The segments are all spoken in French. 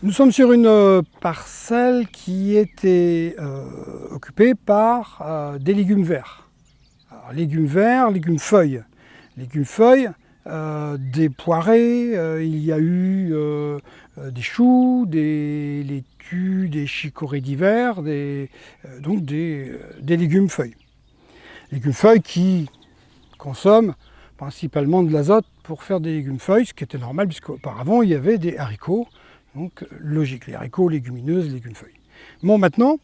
Nous sommes sur une parcelle qui était occupée par des légumes verts. Alors, légumes verts, légumes feuilles. Légumes feuilles, des poirées, il y a eu des choux, des laitues, des chicorées d'hiver, donc des légumes feuilles. Légumes feuilles qui consomment principalement de l'azote pour faire des légumes feuilles, ce qui était normal puisqu'auparavant il y avait des haricots. Donc logique, les haricots, légumineuses, légumes feuilles. Bon, maintenant,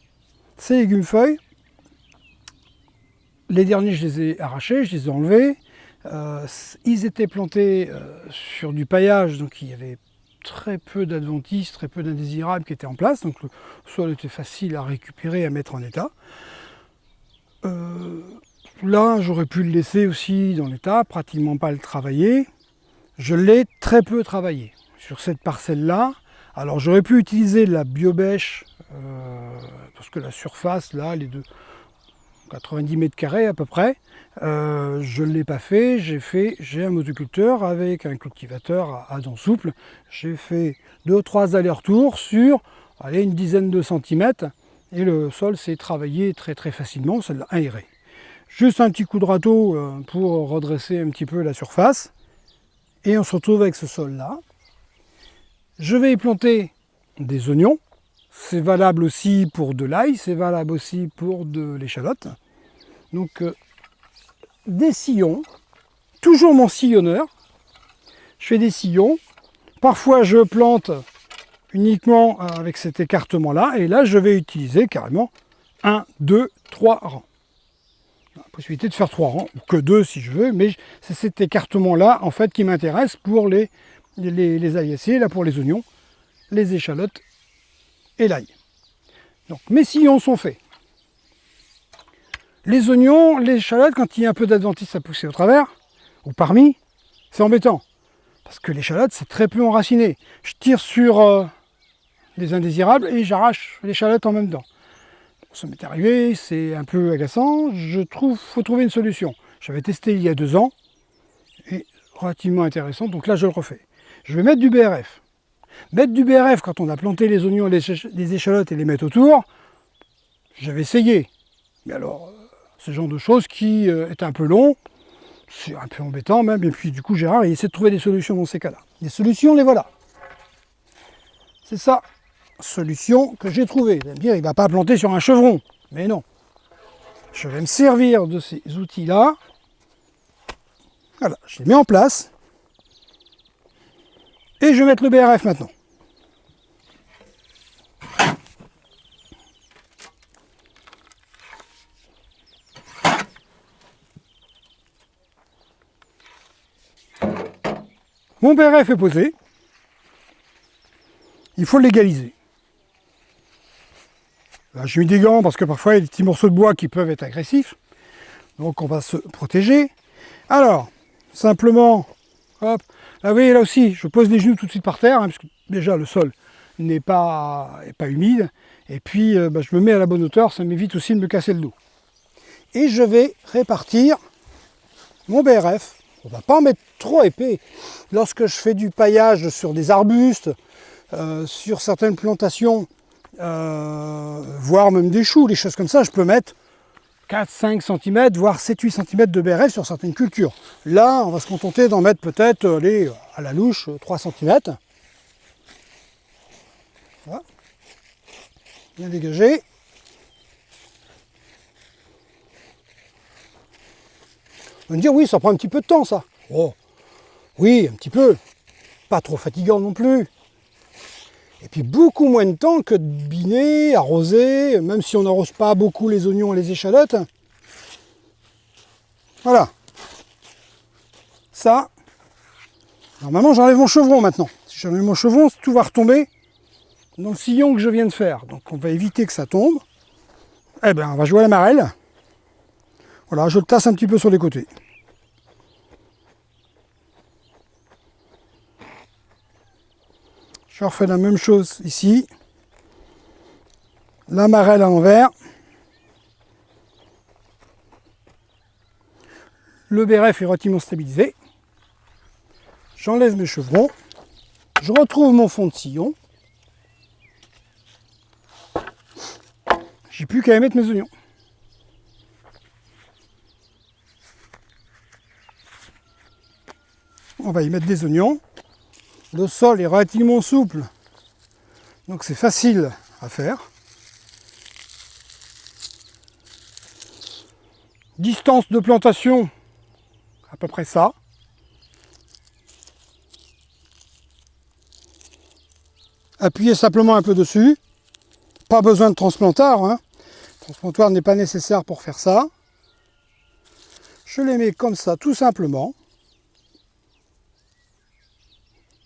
ces légumes feuilles, les derniers je les ai arrachés, je les ai enlevés. Ils étaient plantés sur du paillage, donc il y avait très peu d'adventices, très peu d'indésirables qui étaient en place, donc le sol était facile à récupérer, à mettre en état. Là, j'aurais pu le laisser aussi dans l'état, pratiquement pas le travailler. Je l'ai très peu travaillé. Sur cette parcelle-là, alors j'aurais pu utiliser de la biobèche, parce que la surface, là, elle est de 90 mètres carrés à peu près. Je ne l'ai pas fait, j'ai un motoculteur avec un cultivateur à dents souples. J'ai fait 2 ou 3 allers-retours sur une dizaine de centimètres et le sol s'est travaillé très très facilement, ça l'a aéré. Juste un petit coup de râteau pour redresser un petit peu la surface et on se retrouve avec ce sol-là. Je vais y planter des oignons, c'est valable aussi pour de l'ail, c'est valable aussi pour de l'échalote. Donc des sillons, toujours mon sillonneur, je fais des sillons, parfois je plante uniquement avec cet écartement-là, et là je vais utiliser carrément 1, 2, 3 rangs. La possibilité de faire 3 rangs, ou que 2 si je veux, mais c'est cet écartement-là en fait qui m'intéresse pour les aillacées, là pour les oignons, les échalotes et l'ail. Donc mes sillons sont faits. Les oignons, les échalotes, quand il y a un peu d'adventice à pousser au travers, ou parmi, c'est embêtant. Parce que l'échalote, c'est très peu enraciné. Je tire sur les indésirables et j'arrache l'échalote en même temps. Ça m'est arrivé, c'est un peu agaçant. Faut trouver une solution. J'avais testé il y a 2 ans, et relativement intéressant, donc là je le refais. Je vais mettre du BRF. Mettre du BRF quand on a planté les oignons, les échalotes et les mettre autour, j'avais essayé. Mais alors, ce genre de choses qui est un peu long, c'est un peu embêtant même, et puis du coup Gérard il essaie de trouver des solutions dans ces cas-là. Les solutions, les voilà. C'est ça, solution que j'ai trouvée. Vous allez me dire, il ne va pas planter sur un chevron, mais non. Je vais me servir de ces outils-là. Voilà, je les mets en place. Et je vais mettre le BRF maintenant. Mon BRF est posé. Il faut l'égaliser. Là, j'ai mis des gants parce que parfois il y a des petits morceaux de bois qui peuvent être agressifs. Donc on va se protéger. Alors, simplement, hop, là vous voyez là aussi, je pose les genoux tout de suite par terre, parce que déjà le sol n'est pas humide. Et puis je me mets à la bonne hauteur, ça m'évite aussi de me casser le dos. Et je vais répartir mon BRF. On ne va pas en mettre trop épais. Lorsque je fais du paillage sur des arbustes, sur certaines plantations, voire même des choux, des choses comme ça, je peux mettre 4-5 cm, voire 7-8 cm de BRF sur certaines cultures. Là, on va se contenter d'en mettre peut-être, à la louche, 3 cm. Voilà. Bien dégagé. On va me dire, oui, ça prend un petit peu de temps, ça. Oh, oui, un petit peu. Pas trop fatigant non plus. Et puis beaucoup moins de temps que de biner, arroser, même si on n'arrose pas beaucoup les oignons et les échalotes. Voilà. Ça, normalement j'enlève mon chevron maintenant. Si j'enlève mon chevron, tout va retomber dans le sillon que je viens de faire. Donc on va éviter que ça tombe. Eh bien, on va jouer à la marelle. Voilà, je le tasse un petit peu sur les côtés. Je refais la même chose ici. La marelle à l'envers. Le BRF est relativement stabilisé. J'enlève mes chevrons. Je retrouve mon fond de sillon. J'ai plus qu'à y mettre mes oignons. On va y mettre des oignons. Le sol est relativement souple, donc c'est facile à faire. Distance de plantation, à peu près ça. Appuyez simplement un peu dessus. Pas besoin de transplanteur, hein. Le transplanteur n'est pas nécessaire pour faire ça. Je les mets comme ça, tout simplement.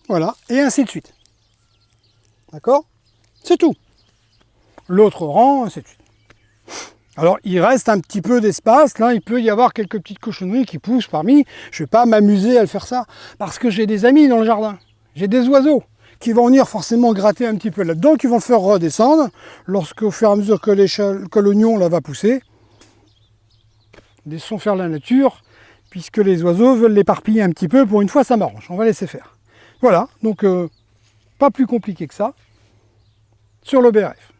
Voilà, et ainsi de suite. D'accord? C'est tout. L'autre rang, ainsi de suite. Alors, il reste un petit peu d'espace. Là, il peut y avoir quelques petites cochonneries qui poussent parmi. Je ne vais pas m'amuser à le faire ça, parce que j'ai des amis dans le jardin. J'ai des oiseaux qui vont venir forcément gratter un petit peu là-dedans, qui vont le faire redescendre, lorsqu'au fur et à mesure que l'oignon là va pousser. Laissons faire la nature, puisque les oiseaux veulent l'éparpiller un petit peu. Pour une fois, ça m'arrange. On va laisser faire. Voilà, donc pas plus compliqué que ça sur le BRF.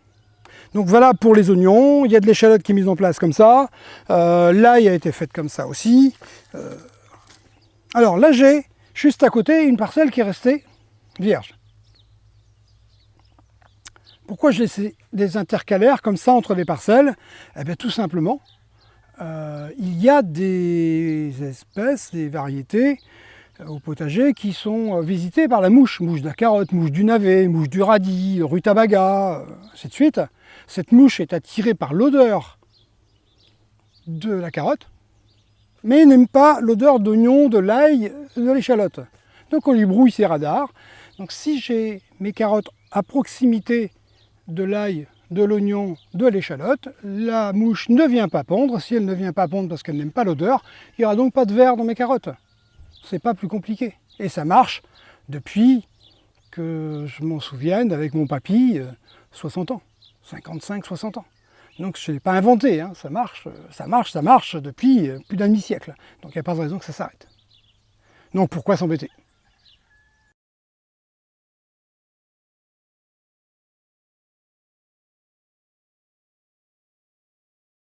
Donc voilà pour les oignons, il y a de l'échalote qui est mise en place comme ça, l'ail a été faite comme ça aussi. Alors là j'ai juste à côté une parcelle qui est restée vierge. Pourquoi je laisse des intercalaires comme ça entre les parcelles? Eh bien tout simplement, il y a des espèces, des variétés au potager qui sont visitées par la mouche. Mouche de la carotte, mouche du navet, mouche du radis, rutabaga, ainsi de suite. Cette mouche est attirée par l'odeur de la carotte, mais n'aime pas l'odeur d'oignon, de l'ail, de l'échalote. Donc on lui brouille ses radars. Donc si j'ai mes carottes à proximité de l'ail, de l'oignon, de l'échalote, la mouche ne vient pas pondre. Si elle ne vient pas pondre parce qu'elle n'aime pas l'odeur, il n'y aura donc pas de ver dans mes carottes. C'est pas plus compliqué. Et ça marche depuis que je m'en souvienne avec mon papy, 60 ans, 55, 60 ans. Donc je ne l'ai pas inventé, hein. Ça marche depuis plus d'un demi-siècle. Donc il n'y a pas de raison que ça s'arrête. Donc pourquoi s'embêter?